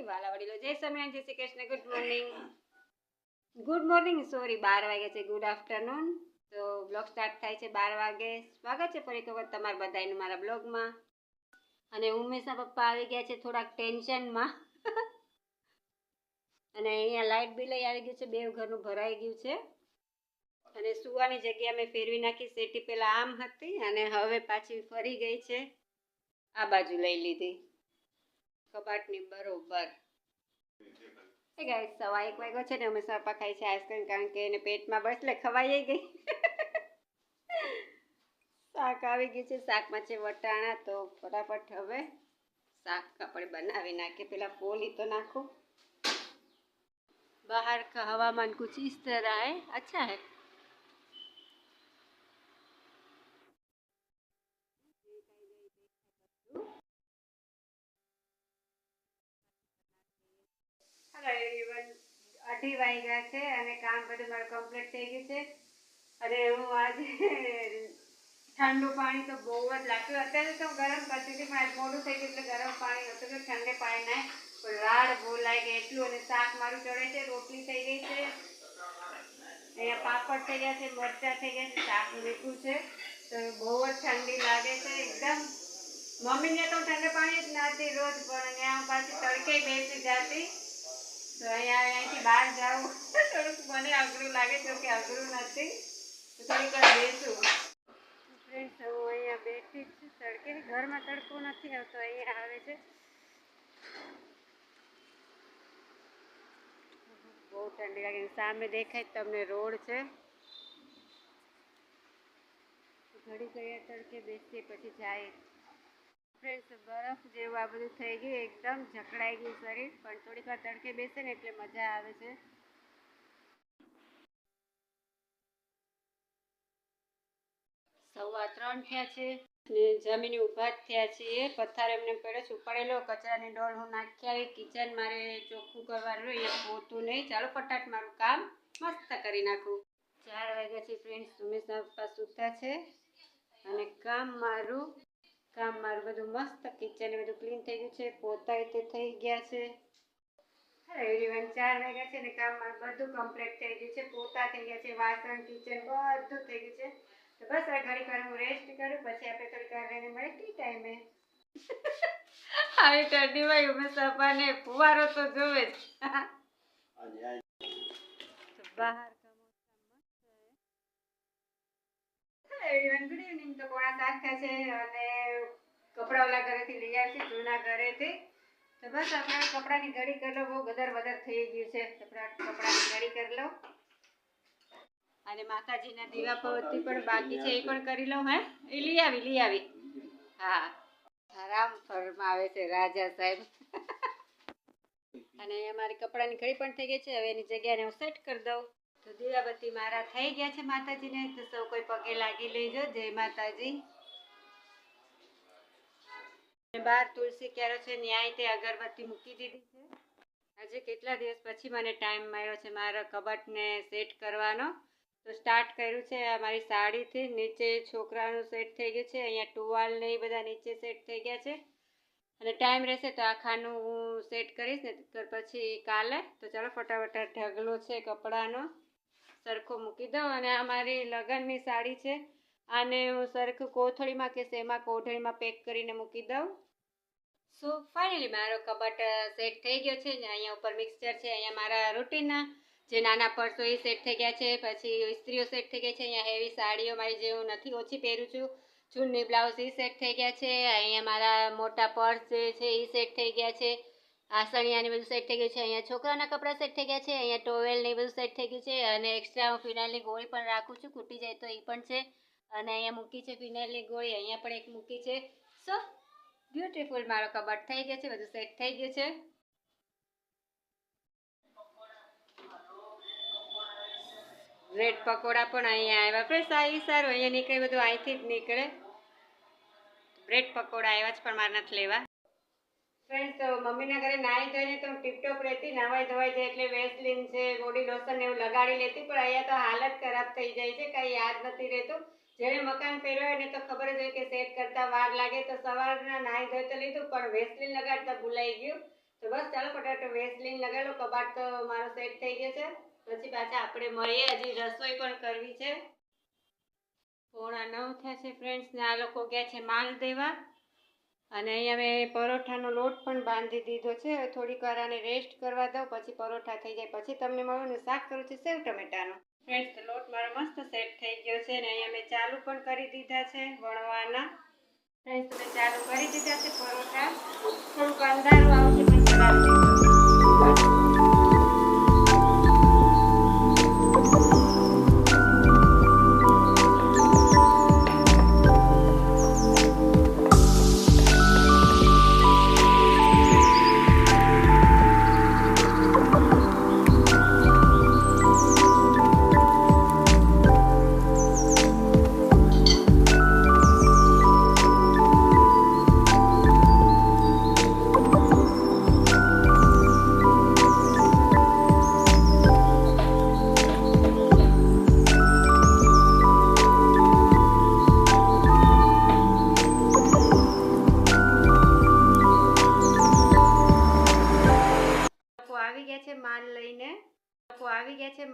વાલા વડીલો જય સ્વામિનારાયણ, જય Shri Krishna. Good morning sorry 12 વાગ્યા છે. Good afternoon. તો બ્લોગ સ્ટાર્ટ થાય છે 12 વાગે. સ્વાગત છે ફરી એક વખત તમારા બધાનું મારા બ્લોગમાં. અને ઉમેશના પપ્પા આવી ગયા છે થોડાક ટેન્શનમાં. અને અહીંયા લાઇટ બિલ આવી ગયું છે, બે ઘરનું ભરાઈ ગયું છે. અને સુવાની જગ્યા મેં ફેરવી નાખી. સેટી પહેલાં આમ હતી અને હવે પાછી ફરી ગઈ છે, આ બાજુ લઈ લીધી કબાટની બરોબર. એ ગાઈસ, 1:15 વાગ્યો છે ને અમે પપ્પા ખાઈ છે આઈસ્ક્રીમ, કારણ કે એને પેટમાં બસ એટલે ખવાઈ ગઈ. શાક આવી ગયું છે, શાકમાં છે વટાણા. તો ફટાફટ હવે શાક આપણે બનાવી નાખીએ. પેલા ફોલી તો નાખું. बाहर का हवामान कुछ इस तरह है, अच्छा है. હેલો એવરીવન, 2:30 વાગ્યા છે અને કામ બધું મારું કમ્પ્લીટ થઈ ગયું છે. અને હું આજે ઠંડુ પાણી તો બહુ જ લાગ્યું. અત્યારે તો ગરમ કરતી હતી, પણ આજ મોડું થઈ ગયું એટલે ગરમ પાણી હતું કે ઠંડે પાણી નાય. પણ રાડ બોલાઈ ગઈ એટલું. અને શાક મારું ચડે છે, રોટલી થઈ ગઈ છે, અહીંયા પાપડ થઈ ગયા છે, મરચાં થઈ ગયા છે, શાક મીઠું છે. તો બહુ જ ઠંડી લાગે છે એકદમ. મમ્મીને તો ઠંડે પાણી જ નાતી રોજ, પણ ત્યાં પાછી તડકે બેસી જતી. તો અહીંયાથી બહાર જાઉં થોડુંક મને અઘરું લાગે છે, કે અઘરું નથી. તો થોડીક વાર બેસું. ફ્રેન્ડ્સ, હું અહીંયા બેઠી જ છું તડકે. ઘરમાં તડકો નથી આવતો, અહીંયા આવે છે. બહુ ઠંડી લાગે. સામે દેખાય તમને રોડ છે. ઘડી ગયા તડકે બેસીએ પછી જાય. ફ્રેન્ડ્સ, બરફ જેવું આ બધું થઈ ગયું, એકદમ જકડાઈ ગયું શરીર. પણ થોડીક વાર તડકે બેસે ને એટલે મજા આવે છે. 2:15 થયા છે ને જમીને ઊભા જ થયા છીએ. પથ્થર એમને પડ્યો છે ઉપાડેલો. કચરાની ડોલ હું નાખી આવી. કિચન મારે ચોખ્ખું કરવાનું, અહીંયા પોતું નહીં. ચાલો ફટાફટ મારું કામ મસ્ત કરી નાખું. 4 વાગ્યા છે ફ્રેન્ડ્સ. ઉમેશના પપ્પા સૂતા છે અને કામ મારું બધું મસ્ત. કિચન બધું ક્લીન થઈ ગયું છે, પોતા તે થઈ ગયા છે. હેલો એવરીવન, 4 વાગ્યા છે ને કામ મારું બધું કમ્પ્લીટ થઈ ગયું છે. પોતા થઈ ગયા છે, વાસણ, કિચન બધું થઈ ગયું છે. તો બસ હવે ઘડીક વાર હું રેસ્ટ કરું, પછી આપણે થોડીક વાર રહીને મળીએ ટી ટાઈમે. આવી ઠંડીમાં ઉમેશ પપ્પાને ફુવારો તો જોવે જ. તો બહાર કા મોસમ એવરીવન, ગુડ ઇવનિંગ. તો 7:15 થયા છે અને કપડા ઓલા ઘરેથી લઈ આવ્યા છે, જૂના ઘરેથી. તો બસ આપણે કપડાની ઘડી કરી લો. બહુ ગદર વધર થઈ ગયું છે. કપડાની ઘડી કરી લો. અને માતાજીના દીવા પહોંચતી પણ બાકી છે, એ પણ કરી લઉં. હે, એ લઈ આવી. હા, આરામ ફરમાવે છે રાજા સાહેબ. અને અમારી કપડાની ઘડી પણ થઈ ગઈ છે. હવે એની જગ્યાને હું સેટ કરી દઉં. તો દીવાબત્તી મારા થઈ ગયા છે માતાજીને. તો સૌ કોઈ પગે લાગી લેજો. જય માતાજી. બહાર તુલસી ક્યારો છે, ન્યાય તે અગરબત્તી મૂકી દીધી છે. આજે કેટલા દિવસ પછી મને ટાઈમ મળ્યો છે મારા કબાટને સેટ કરવાનો. તો સ્ટાર્ટ કર્યું છે મારી સાડીથી. નીચે છોકરાનું સેટ થઈ ગયું છે, અહીંયા ટુવાલ ને એ બધા નીચે સેટ થઈ ગયા છે. અને ટાઈમ રહેશે તો આખાનું હું સેટ કરીશ ને પછી કાલે. તો ચાલો ફટાફટ ઢગલો છે કપડાનો સરખો મૂકી દઉં. અને આ મારી લગ્નની સાડી છે, આને હું સરખું કોથળીમાં કે શેમાં કોથળીમાં પેક કરીને મૂકી દઉં. સો ફાઇનલી મારો કબાટ સેટ થઈ ગયો છે ને. અહીંયા ઉપર મિક્સચર છે, અહીંયા મારા રૂટીનના જે નાના પર્સો એ સેટ થઈ ગયા છે. પછી ઇસ્ત્રીઓ સેટ થઈ ગઈ છે. અહીંયા હેવી સાડીઓ મારી જે હું નથી ઓછી પહેરું છું, ચૂનની બ્લાઉઝ એ સેટ થઈ ગયા છે. અહીંયા મારા મોટા પર્સ જે છે એ સેટ થઈ ગયા છે. આસણિયાને બધું સેટ થઈ ગયું છે. અહીંયા છોકરાના કપડાં સેટ થઈ ગયા છે. અહીંયા ટોવેલ ને બધું સેટ થઈ ગયું છે. અને એક્સ્ટ્રા હું ફિનાઇલની ગોળી પણ રાખું છું, ખૂટી જાય તો એ પણ છે. અને અહીંયા મૂકી છે ફિનાઇલની ગોળી, અહીંયા પણ એક મૂકી છે. સો બ્યુટીફુલ મારો કબાટ થઈ ગયો છે, બધું સેટ થઈ ગયું છે. બ્રેડ પકોડા પણ અહીંયા આવ્યા. આપણે સારું અહીંયા નીકળે, બધું અહીંથી જ નીકળે. બ્રેડ પકોડા આવ્યા છે, પણ મારે નથી લેવા. ફ્રેન્ડ્સ, તો મમ્મીના ઘરે નાહી ધોઈને તો હું ટીપટોપ રહેતી. નાવાઈ ધોવાઈ જાય એટલે વેસલીન છે, બોડી લોશન એવું લગાડી લેતી. પણ અહીંયા તો હાલત ખરાબ થઈ જાય છે, કાંઈ યાદ નથી રહેતું. જેને મકાન પહેર્યો એને તો ખબર જ હોય કે સેટ કરતા વાર લાગે. તો સવારના નાહી ધોઈ તો લીધું, પણ વેસલીન લગાડતા ભૂલાઈ ગયું. તો બસ ચાલો ફટાફટ વેસલીન લગાવી લો. કબાટ તો મારો સેટ થઈ ગયો છે. પછી પાછા આપણે મળીએ. હજી રસોઈ પણ કરવી છે. 8:45 થયા છે ફ્રેન્ડ્સ ને આ લોકો ગયા છે માલ દેવા. અને અહીંયા મેં પરોઠાનો લોટ પણ બાંધી દીધો છે. હવે થોડીક વાર આને રેસ્ટ કરવા દઉં, પછી પરોઠા થઈ જાય પછી તમને મળું. ને શાક કરું છું સેવ ટમેટાનું. ફ્રેન્ડ્સ લોટ મારો મસ્ત સેટ થઈ ગયો છે ને અહીંયા મેં ચાલુ પણ કરી દીધા છે વણવાના. ફ્રેન્ડ્સ મેં ચાલુ કરી દીધા છે પરોઠા. થોડુંક અંધારું આવશે પણ કરાવી દઈશું.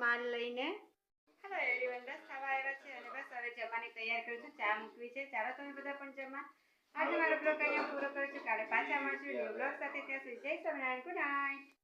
માલ લઈને હેલો એવરીવન, બસ ખાવા આવ્યા છે અને બસ હવે જમવાની તૈયાર કરું છું. ચા મૂકવી છે. ચાલો તમે બધા પણ જમવા. આજે મારો બ્લોગ અહીંયા પૂરો કરું છું. કાલે પાછા મળશું ન્યૂ બ્લોગ સાથે. ત્યાં સુધી જય સ્વામિનારાયણ. Good night.